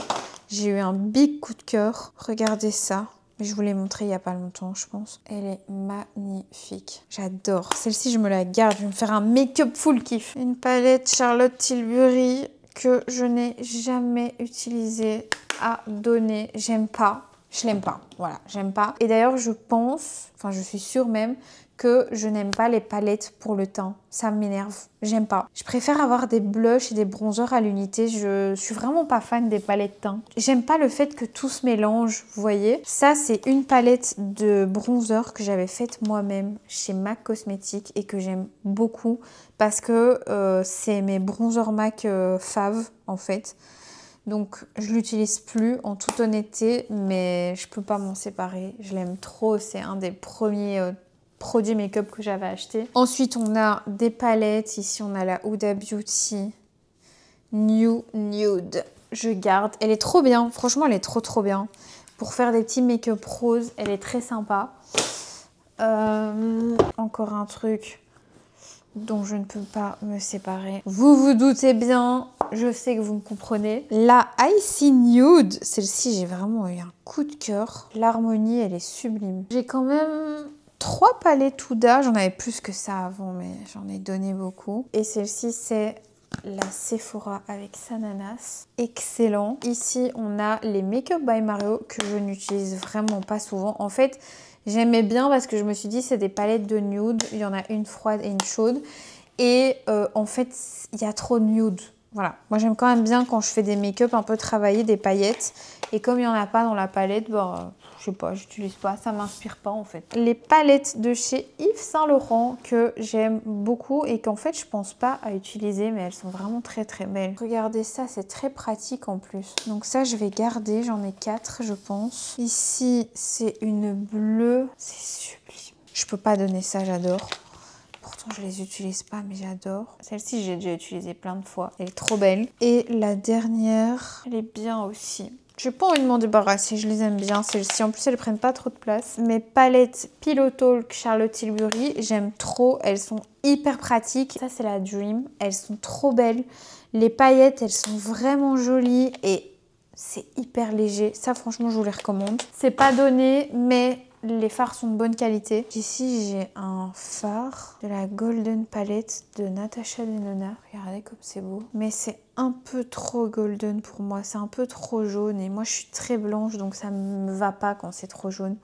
Speaker 1: J'ai eu un big coup de cœur. Regardez ça. Je vous l'ai montré il n'y a pas longtemps, je pense. Elle est magnifique. J'adore. Celle-ci, je me la garde. Je vais me faire un make-up full kiff. Une palette Charlotte Tilbury que je n'ai jamais utilisée à donner. J'aime pas. Je l'aime pas. Voilà, j'aime pas. Et d'ailleurs, je pense, enfin je suis sûre même, que je n'aime pas les palettes pour le teint. Ça m'énerve. J'aime pas. Je préfère avoir des blushs et des bronzers à l'unité. Je suis vraiment pas fan des palettes teint. J'aime pas le fait que tout se mélange, vous voyez. Ça, c'est une palette de bronzer que j'avais faite moi-même chez MAC Cosmetics et que j'aime beaucoup parce que c'est mes bronzers MAC fave en fait. Donc, je l'utilise plus en toute honnêteté, mais je peux pas m'en séparer. Je l'aime trop. C'est un des premiers produits make-up que j'avais acheté. Ensuite, on a des palettes. Ici, on a la Huda Beauty New Nude. je garde. Elle est trop bien, franchement elle est trop bien. Pour faire des petits make-up roses, elle est très sympa. Encore un truc dont je ne peux pas me séparer. Vous vous doutez bien, je sais que vous me comprenez. La Icy Nude, celle-ci j'ai vraiment eu un coup de cœur. L'harmonie, elle est sublime. J'ai quand même 3 palettes Huda, j'en avais plus que ça avant, mais j'en ai donné beaucoup. Et celle-ci, c'est la Sephora avec Sananas. Excellent. Ici, on a les Make Up by Mario que je n'utilise vraiment pas souvent. En fait, j'aimais bien parce que je me suis dit c'est des palettes de nude. Il y en a une froide et une chaude. Et en fait, il y a trop de nude. Voilà. Moi, j'aime quand même bien quand je fais des make-up un peu travaillés, des paillettes. Et comme il n'y en a pas dans la palette, bah, je sais pas, j'utilise pas. Ça m'inspire pas en fait. Les palettes de chez Yves Saint Laurent que j'aime beaucoup et qu'en fait, je pense pas à utiliser. Mais elles sont vraiment très belles. Regardez ça, c'est très pratique en plus. Donc ça, je vais garder. J'en ai 4, je pense. Ici, c'est une bleue. C'est sublime. Je peux pas donner ça, j'adore. Pourtant, je les utilise pas, mais j'adore. Celle-ci, j'ai déjà utilisé plein de fois. Elle est trop belle. Et la dernière, elle est bien aussi. J'ai pas envie de m'en débarrasser, je les aime bien, celles-ci. En plus, elles prennent pas trop de place. Mes palettes Pillow Talk Charlotte Tilbury, j'aime trop. Elles sont hyper pratiques. Ça, c'est la Dream. Elles sont trop belles. Les paillettes, elles sont vraiment jolies et c'est hyper léger. Ça, franchement, je vous les recommande. C'est pas donné, mais les fards sont de bonne qualité. Ici, j'ai un fard de la Golden Palette de Natasha Denona. Regardez comme c'est beau. Mais c'est un peu trop golden pour moi. C'est un peu trop jaune. Et moi, je suis très blanche, donc ça me va pas quand c'est trop jaune.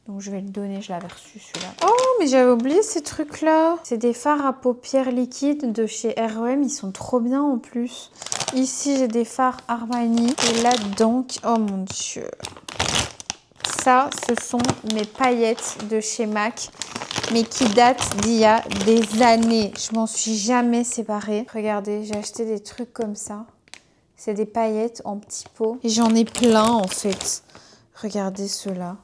Speaker 1: Donc je vais le donner, je l'avais reçu celui-là. Oh, mais j'avais oublié ces trucs-là. C'est des fards à paupières liquides de chez R.E.M. Ils sont trop bien en plus. Ici, j'ai des fards Armani. Et là-dedans, oh mon Dieu. Ça, ce sont mes paillettes de chez MAC, mais qui datent d'il y a des années. Je m'en suis jamais séparée. Regardez, j'ai acheté des trucs comme ça. C'est des paillettes en petits pots. Et j'en ai plein en fait. Regardez ceux-là.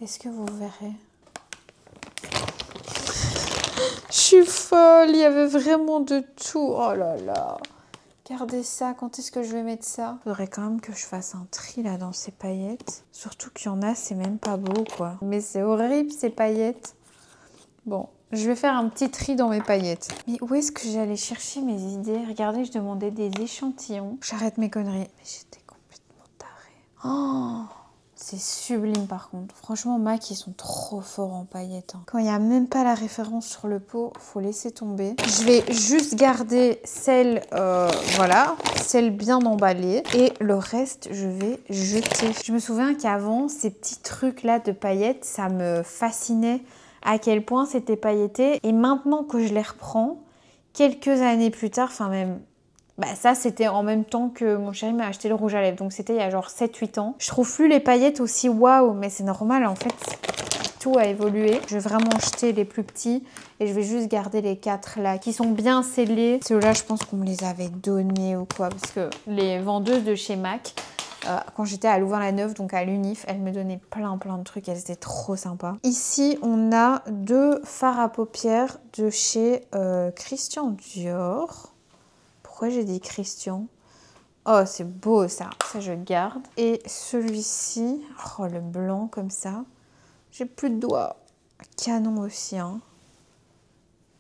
Speaker 1: Est-ce que vous verrez? Je suis folle, il y avait vraiment de tout. Oh là là. Regardez ça, quand est-ce que je vais mettre ça? Il faudrait quand même que je fasse un tri là dans ces paillettes. Surtout qu'il y en a, c'est même pas beau quoi. Mais c'est horrible ces paillettes. Bon, je vais faire un petit tri dans mes paillettes. Mais où est-ce que j'allais chercher mes idées? Regardez, je demandais des échantillons. J'arrête mes conneries. Mais j'étais complètement tarée. Oh! C'est sublime par contre. Franchement, MAC, ils sont trop forts en paillettes. Hein. Quand il n'y a même pas la référence sur le pot, faut laisser tomber. Je vais juste garder celle, voilà, celle bien emballée. Et le reste, je vais jeter. Je me souviens qu'avant, ces petits trucs-là de paillettes, ça me fascinait à quel point c'était pailleté. Et maintenant que je les reprends, quelques années plus tard, enfin même... Bah ça, c'était en même temps que mon chéri m'a acheté le rouge à lèvres. Donc, c'était il y a genre 7-8 ans. Je trouve plus les paillettes aussi waouh, mais c'est normal. En fait, tout a évolué. Je vais vraiment jeter les plus petits et je vais juste garder les 4 là qui sont bien scellés. Ceux-là, je pense qu'on me les avait donnés ou quoi. Parce que les vendeuses de chez MAC, quand j'étais à Louvain-la-Neuve, donc à l'Unif, elles me donnaient plein de trucs. Elles étaient trop sympas. Ici, on a 2 fards à paupières de chez Christian Dior. Pourquoi j'ai dit Christian? Oh, c'est beau ça. Ça, je garde. Et celui-ci, oh, le blanc comme ça. J'ai plus de doigts. Canon aussi, hein.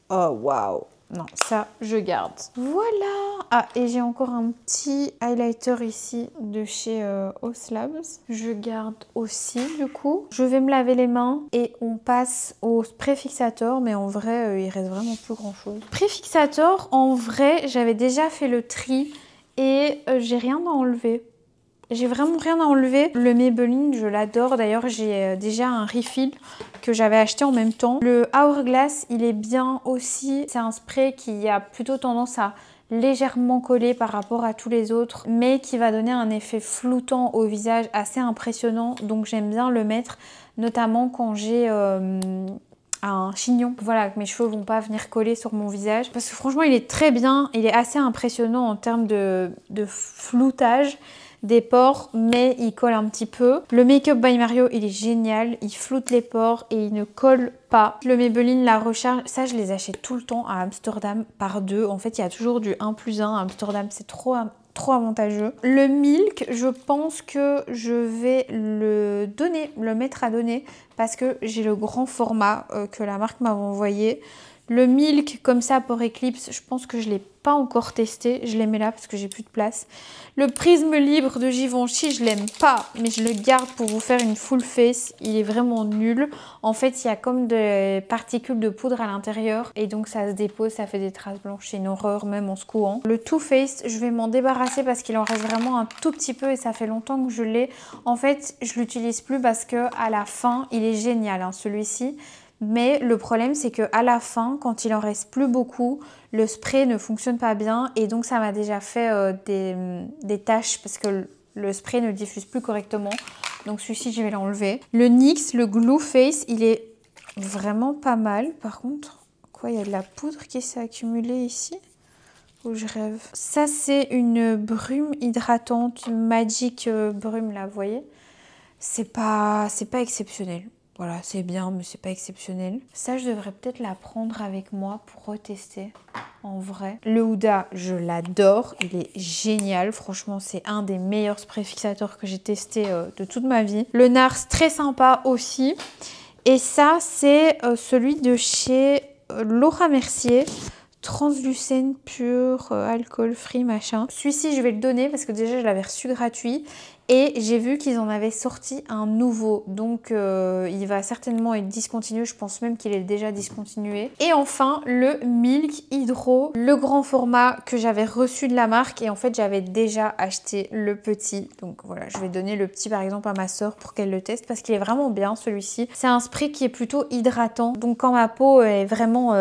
Speaker 1: Oh, waouh. Non, ça, je garde. Voilà. Ah, et j'ai encore un petit highlighter ici de chez Haus Labs. Je garde aussi, du coup. Je vais me laver les mains et on passe au spray fixateur. Mais en vrai, il reste vraiment plus grand-chose. Spray fixateur, en vrai, j'avais déjà fait le tri et j'ai rien à enlever. J'ai vraiment rien à enlever. Le Maybelline, je l'adore. D'ailleurs, j'ai déjà un refill que j'avais acheté en même temps. Le Hourglass, il est bien aussi. C'est un spray qui a plutôt tendance à légèrement coller par rapport à tous les autres, mais qui va donner un effet floutant au visage assez impressionnant. Donc, j'aime bien le mettre, notamment quand j'ai... un chignon, voilà, que mes cheveux vont pas venir coller sur mon visage. Parce que franchement, il est très bien. Il est assez impressionnant en termes de floutage des pores, mais il colle un petit peu. Le Make Up by Mario, il est génial. Il floute les pores et il ne colle pas. Le Maybelline, la recharge, ça, je les achète tout le temps à Amsterdam par 2. En fait, il y a toujours du 1+1 à Amsterdam. C'est trop trop avantageux. Le Milk, je pense que je vais le mettre à donner parce que j'ai le grand format que la marque m'avait envoyé. Le Milk comme ça pour Eclipse, je pense que je ne l'ai pas encore testé. Je les mets là parce que j'ai plus de place. Le Prisme Libre de Givenchy, je l'aime pas, mais je le garde pour vous faire une full face. Il est vraiment nul. En fait, il y a comme des particules de poudre à l'intérieur et donc ça se dépose, ça fait des traces blanches. C'est une horreur même en secouant. Le Too Faced, je vais m'en débarrasser parce qu'il en reste vraiment un tout petit peu et ça fait longtemps que je l'ai. En fait, je l'utilise plus parce que à la fin, il est génial hein, celui-ci. Mais le problème, c'est qu'à la fin, quand il en reste plus beaucoup, le spray ne fonctionne pas bien. Et donc, ça m'a déjà fait des taches parce que le spray ne diffuse plus correctement. Donc, celui-ci, je vais l'enlever. Le NYX, le Glue Face, il est vraiment pas mal. Par contre, quoi, il y a de la poudre qui s'est accumulée ici? Oh, je rêve. Ça, c'est une brume hydratante, Magic Brume, là, vous voyez? C'est pas exceptionnel. Voilà, c'est bien, mais c'est pas exceptionnel. Ça, je devrais peut-être la prendre avec moi pour retester en vrai. Le Huda, je l'adore. Il est génial. Franchement, c'est un des meilleurs sprays fixateurs que j'ai testé de toute ma vie. Le NARS, très sympa aussi. Et ça, c'est celui de chez Laura Mercier. Translucent pur, alcool free, machin. Celui-ci, je vais le donner parce que déjà, je l'avais reçu gratuit. Et j'ai vu qu'ils en avaient sorti un nouveau. Donc, il va certainement être discontinué. Je pense même qu'il est déjà discontinué. Et enfin, le Milk Hydro. Le grand format que j'avais reçu de la marque. Et en fait, j'avais déjà acheté le petit. Donc voilà, je vais donner le petit par exemple à ma soeur pour qu'elle le teste. Parce qu'il est vraiment bien celui-ci. C'est un spray qui est plutôt hydratant. Donc quand ma peau est vraiment...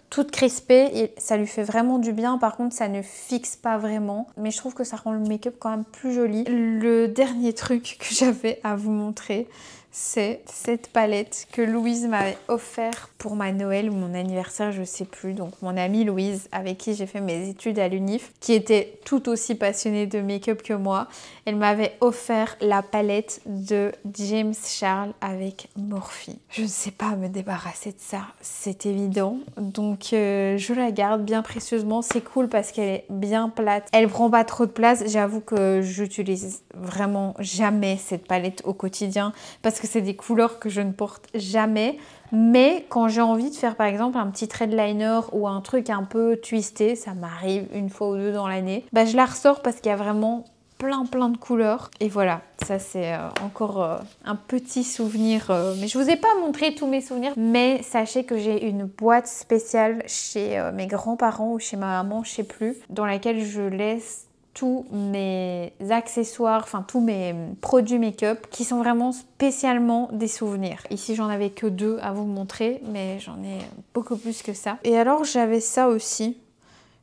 Speaker 1: toute crispée et ça lui fait vraiment du bien. Par contre, ça ne fixe pas vraiment. Mais je trouve que ça rend le make-up quand même plus joli. Le dernier truc que j'avais à vous montrer, c'est cette palette que Louise m'avait offert pour ma Noël ou mon anniversaire, je sais plus. Donc mon amie Louise, avec qui j'ai fait mes études à l'UNIF, qui était tout aussi passionnée de make-up que moi, elle m'avait offert la palette de James Charles avec Morphe. Je ne sais pas me débarrasser de ça, c'est évident. Donc je la garde bien précieusement. C'est cool parce qu'elle est bien plate. Elle prend pas trop de place. J'avoue que j'utilise vraiment jamais cette palette au quotidien parce que c'est des couleurs que je ne porte jamais. Mais quand j'ai envie de faire par exemple un petit trait de liner ou un truc un peu twisté, ça m'arrive une fois ou deux dans l'année, bah, je la ressors parce qu'il y a vraiment plein de couleurs. Et voilà, ça c'est encore un petit souvenir. Mais je vous ai pas montré tous mes souvenirs. Mais sachez que j'ai une boîte spéciale chez mes grands-parents ou chez ma maman, je sais plus, dans laquelle je laisse tous mes accessoires, enfin tous mes produits make-up qui sont vraiment spécialement des souvenirs. Ici j'en avais que 2 à vous montrer, mais j'en ai beaucoup plus que ça. Et alors j'avais ça aussi.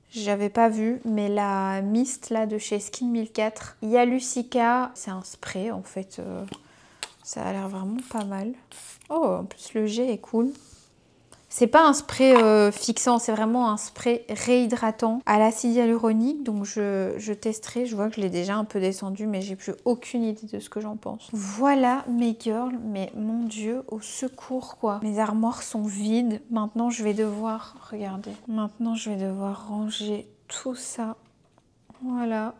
Speaker 1: J'avais pas vu, mais la Mist là de chez Skin 1004. Yalucica, c'est un spray en fait. Ça a l'air vraiment pas mal. Oh, en plus le jet est cool. C'est pas un spray fixant, c'est vraiment un spray réhydratant à l'acide hyaluronique. Donc je testerai, je vois que je l'ai déjà un peu descendu, mais j'ai plus aucune idée de ce que j'en pense. Voilà mes girls, mais mon Dieu, au secours quoi. Mes armoires sont vides. Maintenant je vais devoir, regardez, maintenant je vais devoir ranger tout ça. Voilà.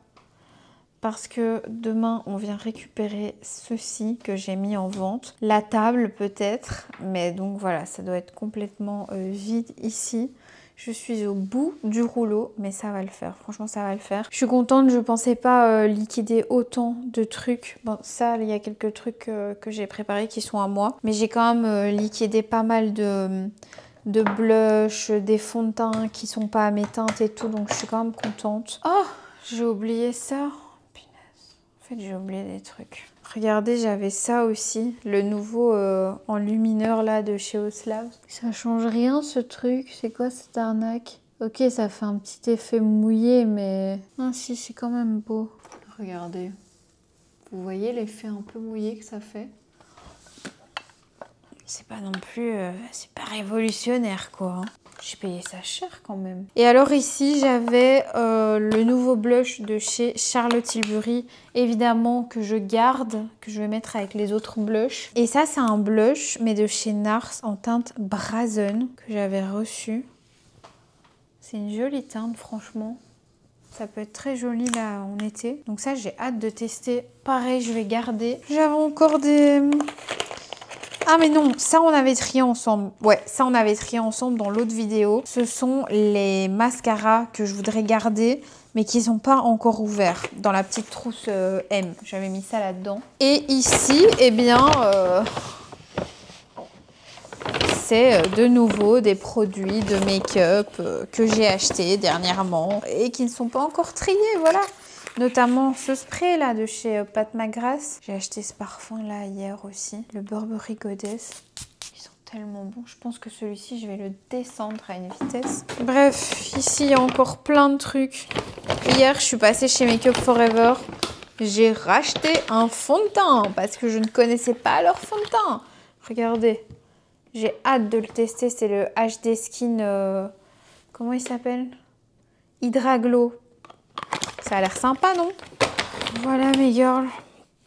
Speaker 1: Parce que demain, on vient récupérer ceci que j'ai mis en vente. La table peut-être, mais donc voilà, ça doit être complètement vide ici. Je suis au bout du rouleau, mais ça va le faire. Franchement, ça va le faire. Je suis contente, je pensais pas liquider autant de trucs. Bon, ça, il y a quelques trucs que j'ai préparés qui sont à moi. Mais j'ai quand même liquidé pas mal de blush, des fonds de teint qui sont pas à mes teintes et tout. Donc, je suis quand même contente. Oh, j'ai oublié ça. En fait, j'ai oublié des trucs. Regardez, j'avais ça aussi, le nouveau enlumineur là de chez Oslav. Ça change rien ce truc, c'est quoi cette arnaque? Ok, ça fait un petit effet mouillé, mais... Ah si, c'est quand même beau. Regardez, vous voyez l'effet un peu mouillé que ça fait? C'est pas non plus... c'est pas révolutionnaire quoi. Hein. J'ai payé ça cher quand même. Et alors ici, j'avais le nouveau blush de chez Charlotte Tilbury. Évidemment que je garde, que je vais mettre avec les autres blushs. Et ça, c'est un blush, mais de chez NARS en teinte Brazen que j'avais reçu. C'est une jolie teinte, franchement. Ça peut être très joli là en été. Donc ça, j'ai hâte de tester. Pareil, je vais garder. J'avais encore des... Ah mais non, ça on avait trié ensemble. Ouais, ça on avait trié ensemble dans l'autre vidéo. Ce sont les mascaras que je voudrais garder, mais qui ne sont pas encore ouverts. Dans la petite trousse M. J'avais mis ça là-dedans. Et ici, eh bien... c'est de nouveau des produits de make-up que j'ai achetés dernièrement et qui ne sont pas encore triés, voilà. Notamment ce spray là de chez Pat McGrath. J'ai acheté ce parfum là hier aussi, le Burberry Goddess. Ils sont tellement bons, je pense que celui-ci je vais le descendre à une vitesse. Bref, ici il y a encore plein de trucs. Hier je suis passée chez Make Up Forever. J'ai racheté un fond de teint parce que je ne connaissais pas leur fond de teint. Regardez. J'ai hâte de le tester, c'est le HD Skin, comment il s'appelle? Hydra Glow. Ça a l'air sympa, non? Voilà mes girls,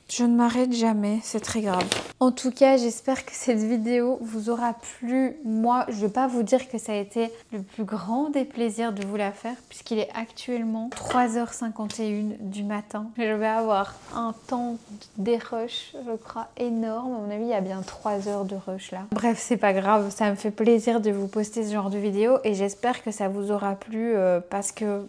Speaker 1: je ne m'arrête jamais, c'est très grave. En tout cas, j'espère que cette vidéo vous aura plu. Moi, je ne vais pas vous dire que ça a été le plus grand des plaisirs de vous la faire, puisqu'il est actuellement 3h51 du matin. Je vais avoir un temps des rushs, je crois, énorme. À mon avis, il y a bien 3 heures de rush là. Bref, c'est pas grave, ça me fait plaisir de vous poster ce genre de vidéo et j'espère que ça vous aura plu parce que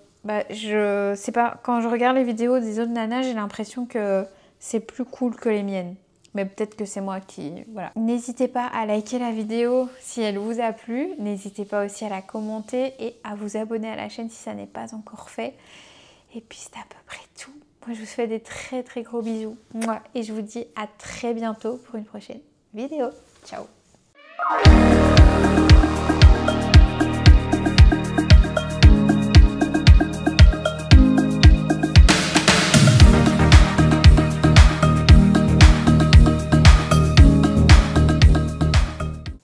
Speaker 1: je sais pas, quand je regarde les vidéos des autres nanas, j'ai l'impression que c'est plus cool que les miennes. Mais peut-être que c'est moi qui... Voilà. N'hésitez pas à liker la vidéo si elle vous a plu. N'hésitez pas aussi à la commenter et à vous abonner à la chaîne si ça n'est pas encore fait. Et puis c'est à peu près tout. Moi je vous fais des très gros bisous. Et je vous dis à très bientôt pour une prochaine vidéo. Ciao!